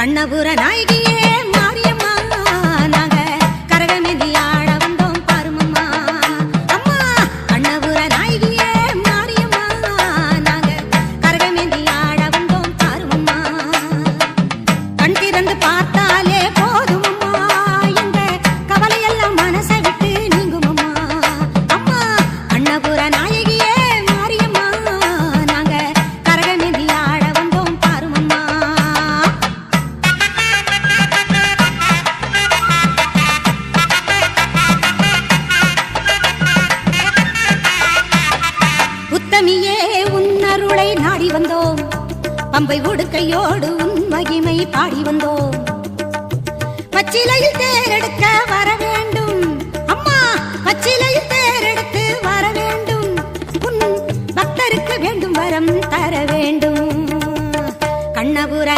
கண்ணபுர நாயகியே மாரியம்மா நாங்க கரகமேந்தி ஆட வந்தோம் பாருமம்மா அம்மா கண்ணபுர நாயகியே மாரியம்மா நாங்க கரகமேந்தி ஆட வந்தோம் பாருமம்மா கண் திறந்து பார்த்தாலே போதுமம்மா எங்க கவலையெல்லாம் மனசை விட்டு நீங்குமம்மா அம்மா கண்ணபுர நாயகியே மாரியம்மா நாங்க கரகமேந்தி ஆட வந்தோம் பாருமம்மா உத்தமியே உன்னருளை நாடி வந்தோம் பம்பை உடுக்கையோடு உன் மகிமை பாடி வந்தோம் பச்சிலையில் தேரெடுக்க வர வேண்டும் அம்மா பச்சிலையில் தேரெடுத்து வர வேண்டும் உன் பக்தருக்கு வேண்டும் வரம் தர வேண்டும் கண்ணபுர